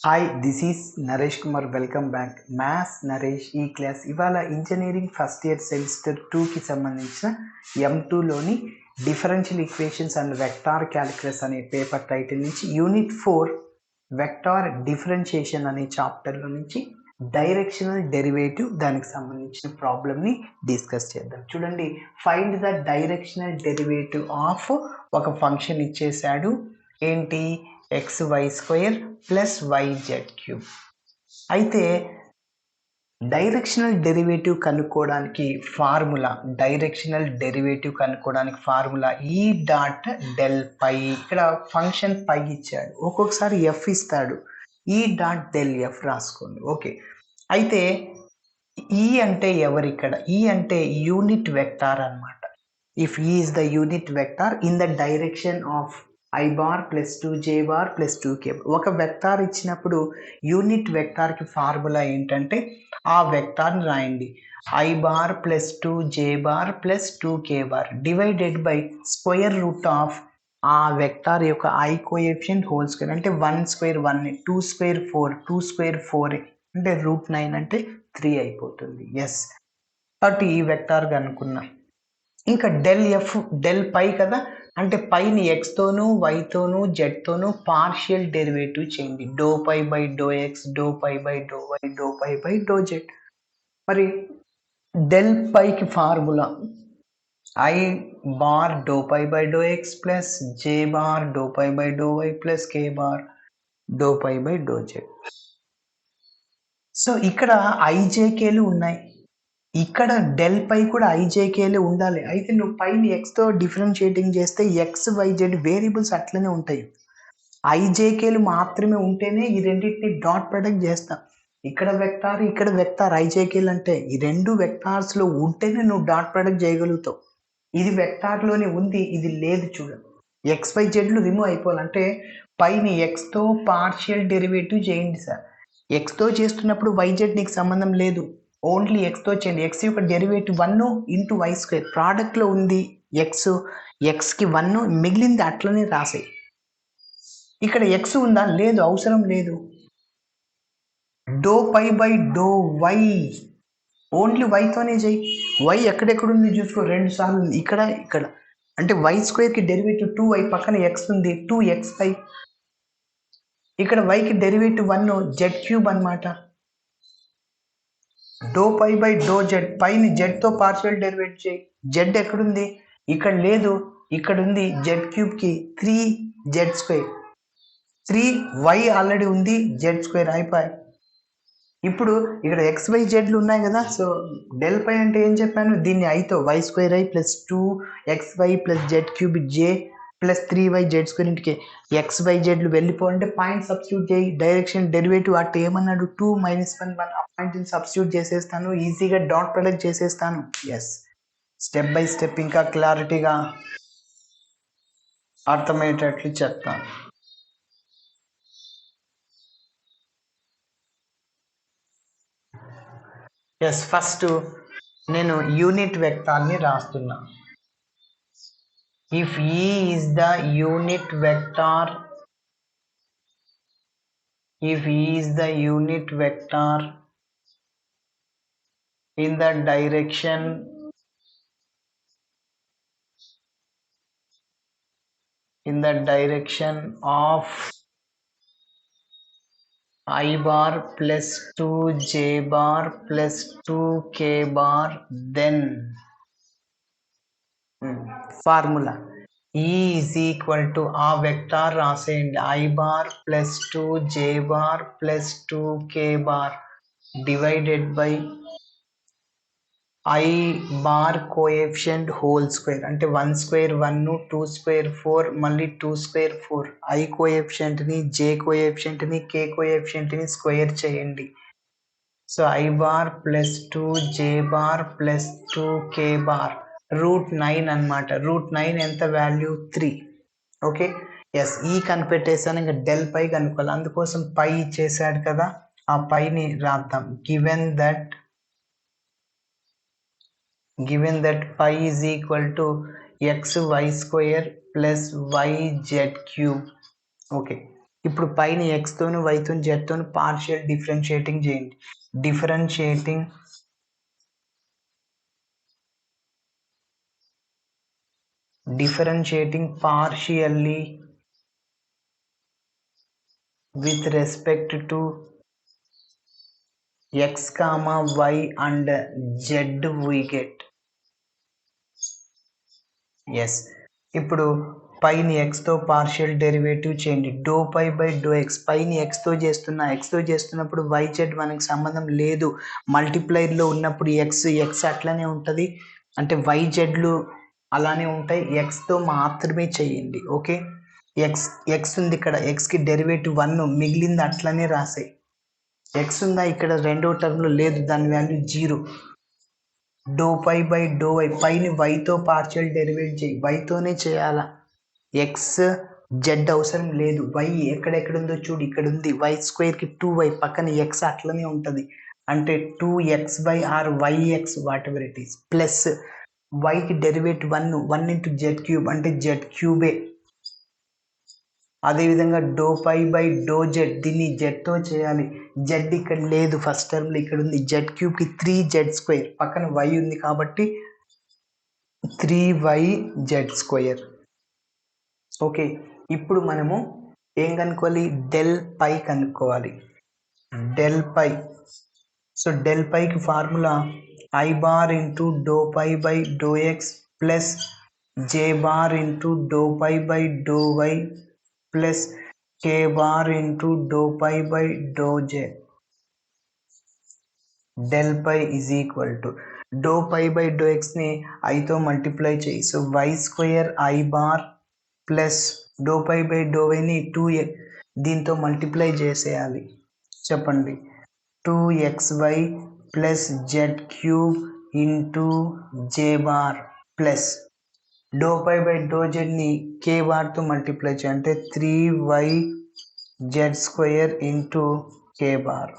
Hi, this is Naresh Kumar. Welcome back. Maths Naresh ఈ class. ఇవాళ engineering first year semester 2కి సంబంధించిన M2లోని differential equations and vector calculus అనే పేపర్ టైటిల్ నుంచి యూనిట్ 4 వెక్టార్ డిఫరెన్షియేషన్ అనే చాప్టర్లో నుంచి డైరెక్షనల్ డెరివేటివ్ దానికి సంబంధించిన ప్రాబ్లమ్ని డిస్కస్ చేద్దాం. చూడండి, find the directional derivative of ఒక ఫంక్షన్ ఇచ్చేసాడు. ఏంటి? XY² plus YZ³. అయితే డైరెక్షనల్ డెరివేటివ్ కనుక్కోవడానికి ఫార్ములా ఈ డాట్ డెల్ పై. ఇక్కడ ఫంక్షన్ పై ఇచ్చాడు, ఒక్కొక్కసారి ఎఫ్ ఇస్తాడు. ఈ డాట్ డెల్ ఎఫ్ రాసుకోండి. ఓకే, అయితే ఈ అంటే ఎవరు? ఇక్కడ ఈ అంటే యూనిట్ వెక్టార్ అన్నమాట. ఇఫ్ ఈ is the unit vector in the direction of I bar plus 2J bar plus 2K. ఒక వెక్టార్ ఇచ్చినప్పుడు యూనిట్ వెక్టార్కి ఫార్ములా ఏంటంటే ఆ వెక్టార్ని రాయండి. I bar plus 2J bar plus 2K bar divided by square root of ఆ vector యొక్క I coefficient whole square. అంటే 1² 1, 2² 4, 2² 4 అంటే √9 అంటే 3 అయిపోతుంది. ఎస్, కాబట్టి ఈ వెక్టార్ కనుక్కున్నాం. ఇంకా డెల్ ఎఫ్ డెల్ పై కదా, అంటే పైని ఎక్స్తోనూ వైతోనూ జెడ్తోనూ పార్షియల్ డెరివేటివ్ చేయండి. Do pi by do x, do pi by do y, do pi by do zed. మరి డెల్ పైకి formula I bar do pi by do x plus J bar do pi by do y plus K bar do pi by do zed. So ఇక్కడ IJKలు ఉన్నాయి, ఇక్కడ del పై కూడా IJKలే ఉండాలి. అయితే నువ్వు పైన ఎక్స్తో డిఫరెన్షియేటింగ్ చేస్తే XYZ వేరియబుల్స్ అట్లనే ఉంటాయి. IJKలు మాత్రమే ఉంటేనే ఈ రెండింటిని డాట్ ప్రొడక్ట్ చేస్తాం. ఇక్కడ వెక్టార్ IJKలు అంటే ఈ రెండు వెక్టార్స్లో ఉంటేనే నువ్వు డాట్ ప్రొడక్ట్ చేయగలుగుతావు. ఇది వెక్టార్లోనే ఉంది, ఇది లేదు. చూడు, XYZలు రిమూవ్ అయిపోవాలంటే పైన ఎక్స్తో పార్షియల్ డెరివేటివ్ చేయండి సార్. ఎక్స్తో చేస్తున్నప్పుడు YZ నీకు సంబంధం లేదు, ఓన్లీ ఎక్స్తో చేయండి. ఎక్స్ యొక్క డెరివేటివ్ 1 ఇంటూ Y². ప్రోడక్ట్లో ఉంది ఎక్స్కి 1, మిగిలింది అట్లనే రాసాయి. ఇక్కడ ఎక్స్ ఉందా? లేదు, అవసరం లేదు. Do pi by do y, only వైతోనే చేయి. వై ఎక్కడెక్కడుంది చూసుకో, 2 సార్లు ఉంది, ఇక్కడ ఇక్కడ. అంటే Y²కి డెరివేటివ్ 2y, పక్కన ఎక్స్ ఉంది, 2xy. ఇక్కడ వైకి డెరివేటివ్ 1 Z³ అనమాట. Doh pi by do zed, పైని జెడ్తో పార్షియల్ డెరివేటివ్ చేయి. జెడ్ ఎక్కడుంది? ఇక్కడ లేదు, ఇక్కడ ఉంది. Z³ 3Z². 3y ఆల్రెడీ ఉంది, Z² అయిపోయి. ఇప్పుడు ఇక్కడ XYZలు ఉన్నాయి కదా. సో డెల్ పై అంటే ఏం చెప్పాను? దీన్ని ఐతో Y² plus 2xy plus Z³ plus 3y Z² ఇంటికి XYZలు వెళ్ళిపోవాలంటే పాయింట్ సబ్స్టిట్యూట్ చేయి. డైరెక్షన్ డెరివేటివ్ అట్ ఏమన్నాడు? 2 - 1 1. ఆ పాయింట్ని సబ్స్టిట్యూట్ చేసేస్తాను, ఈజీగా డాట్ ప్రొడక్ట్ చేసేస్తాను. ఎస్, స్టెప్ బై స్టెప్ ఇంకా క్లారిటీగా అర్థమయ్యేటట్లు చెప్తాను. ఎస్, ఫస్ట్ నేను యూనిట్ వెక్టార్ని రాస్తున్నా. If E is the unit vector, if E is the unit vector in the direction of I bar plus 2J bar plus 2K bar, then formula E is equal to ఆ vector రాసేయండి. I bar plus 2J bar plus 2K bar divided by I bar coefficient whole square. అంటే 1² 1, 2² 4, మళ్ళీ 2² 4. I కోఎఫిషియంట్ని, J కోఎఫిషియంట్ని, K కోఎఫిషియంట్ని square చేయండి. So I bar plus 2J bar plus 2K bar √9 అనమాట. √9 ఎంత వాల్యూ? 3. ఓకే, ఎస్, ఈ కనిపెట్టేసాను. ఇంకా డెల్ పై కనుక్కోవాలి, అందుకోసం పై ఇచ్చేసాడు కదా, ఆ పైని రాద్దాం. Given that pi is equal to XY² plus YZ³. Okay, ఇప్పుడు పైన ఎక్స్ తోను వైతో జెడ్ తోను పార్షియల్ డిఫరెన్షియేటింగ్ చేయండి. differentiating partially with respect to x comma y and z we get. yes, ఇప్పుడు పైన ఎక్స్ తో పార్షియల్ డెరివేటివ్ చేయండి. Do pi by do x, పైన ఎక్స్ తో చేస్తున్నప్పుడు వై జెడ్ మనకి సంబంధం లేదు. మల్టిప్లైర్లో ఉన్నప్పుడు ఎక్స్ అట్లానే ఉంటుంది, అంటే వై జెడ్లు అలానే ఉంటాయి. ఎక్స్తో మాత్రమే చేయండి. ఓకే, ఎక్స్ ఉంది ఇక్కడ, ఎక్స్కి డెరివేటివ్ 1, మిగిలింది అట్లనే రాసాయి. ఎక్స్ ఉందా ఇక్కడ రెండో టర్మ్లో? లేదు, దాని value 0. Do pi by do y, పైని వైతో పార్షియల్ డెరివేట్ చేయి, వైతోనే చేయాలా. ఎక్స్ జెడ్ అవసరం లేదు. వై ఎక్కడెక్కడ ఉందో చూడు, ఇక్కడ ఉంది. వై స్క్వేర్కి 2y, పక్కన ఎక్స్ అట్లనే ఉంటుంది, అంటే 2xy or y x whatever it is, plus వైకి డెరివేటివ్ 1 ఇంటూ జెడ్ క్యూబ్, అంటే జెడ్ క్యూబే. అదేవిధంగా do pi by do z, దీన్ని జెడ్తో చేయాలి. జెడ్ ఇక్కడ లేదు, ఫస్ట్ టర్మ్లో ఇక్కడ ఉంది. జెడ్ క్యూబ్కి 3z², పక్కన వై ఉంది కాబట్టి 3yz². ఓకే, ఇప్పుడు మనము ఏం కనుక్కోవాలి? డెల్ పై కనుక్కోవాలి. డెల్ పై, సో డెల్ పైకి formula i bar into do pi by do x plus j bar into do pi by do y plus k bar into do pi by do z. Del phi is equal to do pi by do ఎక్స్ని ఐతో multiply చేయి, so y² i bar plus do pi by do వైని 2 దీంతో multiply చేసేయాలి. చెప్పండి, 2xy plus z cube into j bar plus do pi by do జెడ్ని k బార్తో multiply చేయాలి, అంటే 3yz² ఇంటూ కే బార్.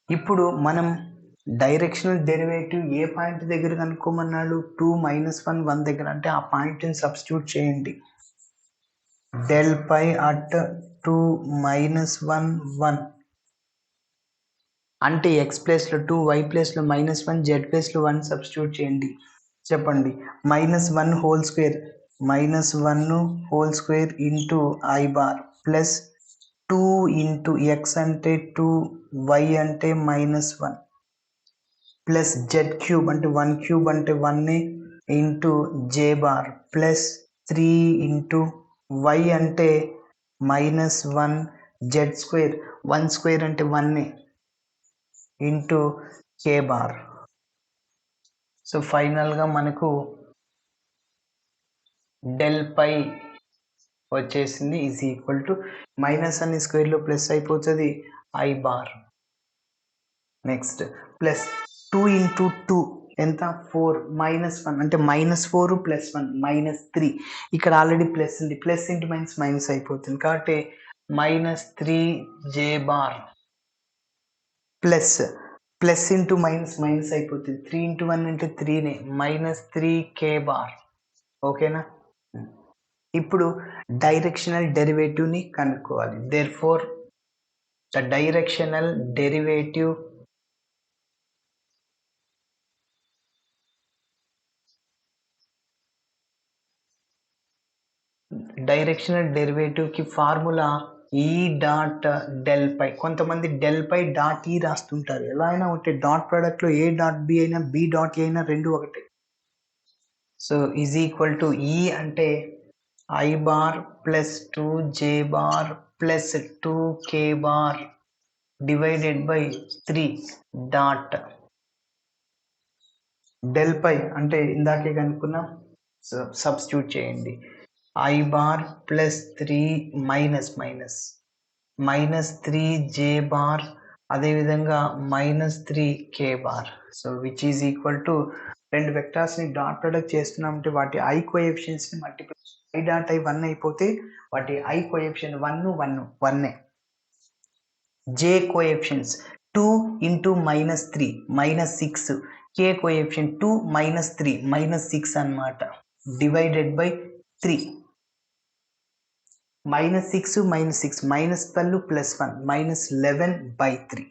ఇప్పుడు మనం డైరెక్షనల్ డెరివేటివ్ ఏ పాయింట్ దగ్గర కనుక్కోమన్నాడు? 2 - 1 1 దగ్గర, అంటే ఆ పాయింట్ని సబ్స్టిట్యూట్ చేయండి. డెల్ పై అట్ 2 - 1 1, అంటే ఎక్స్ ప్లేస్లో 2, వై ప్లేస్లో -1, జెడ్ ప్లేస్లో 1 సబ్స్టిట్యూట్ చేయండి. చెప్పండి, -1 whole square, -1 into I bar plus 2 into X అంటే 2, వై అంటే -1 ప్లస్ జెడ్ క్యూబ్ అంటే 1 క్యూబ్ అంటే 1 into j bar plus 3 into y అంటే -1 z², 1² అంటే 1 ఇంటూ కే బార్. సో ఫైనల్గా మనకు డెల్ పై వచ్చేసింది ఈజ్ ఈక్వల్ టు మైనస్ అన్ని స్క్వేర్లో ప్లస్ అయిపోతుంది I bar. Next plus 2 into 2 ఎంత? 4 -1 అంటే -4 + 1 -3. ఇక్కడ ఆల్రెడీ ప్లస్ ఉంది, ప్లస్ ఇంటూ మైనస్ అయిపోతుంది కాబట్టి -3 బార్ ప్లస్ ఇంటూ మైనస్ అయిపోతుంది, 3 ఇంటూ 1 అంటే 3నే, -3 బార్. ఓకేనా? ఇప్పుడు డైరెక్షనల్ డెరివేటివ్ని కనుక్కోవాలి. దేర్ఫోర్ ద డైరెక్షనల్ డెరివేటివ్ కి formula e dot del phi. కొంతమంది డెల్ పై డాట్ ఈ రాస్తుంటారు, ఎలా అయినా ఒకటి, డాట్ ప్రోడక్ట్లో ఏ డాట్ బి అయినా బి డాట్ ఏ అయినా రెండు ఒకటి. So is equal to e అంటే i bar plus 2j bar plus 2k bar divided by 3 dot del phi అంటే ఇందాకే కనుక్కున్నాం, సో సబ్స్టిట్యూట్ చేయండి. I bar plus 3 -3j bar, అదేవిధంగా -3k bar. So which is equal to రెండు వెక్టార్స్ని dot product చేస్తున్నామంటే వాటి ఐ కోఎఫిషియన్స్ని మల్టిప్లై, ఐ డాట్ ఐ 1 అయిపోతే వాటి i coefficient 1 j coefficients 2 into -3 -6, k coefficient 2 -3 -6 అన్నమాట, డివైడెడ్ బై 3. -6 -12 +1 -11/3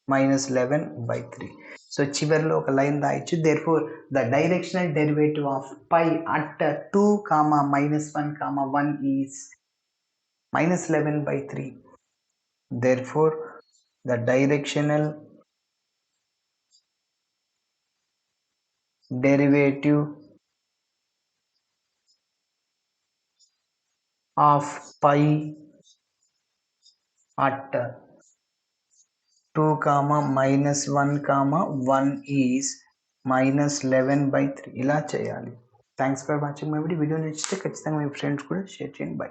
-11/3. సో చివరిలో ఒక లైన్ రాయొచ్చు. Therefore the directional derivative of pi at 2, -1, 1 is -11/3. Therefore, the directional derivative of pi at 2, -1, 1 is -11/3. ఇలా చేయాలి. Thanks for watching my video. Video నచ్చితే ఖచ్చితంగా మీ friends కూడా share చేయండి. బై.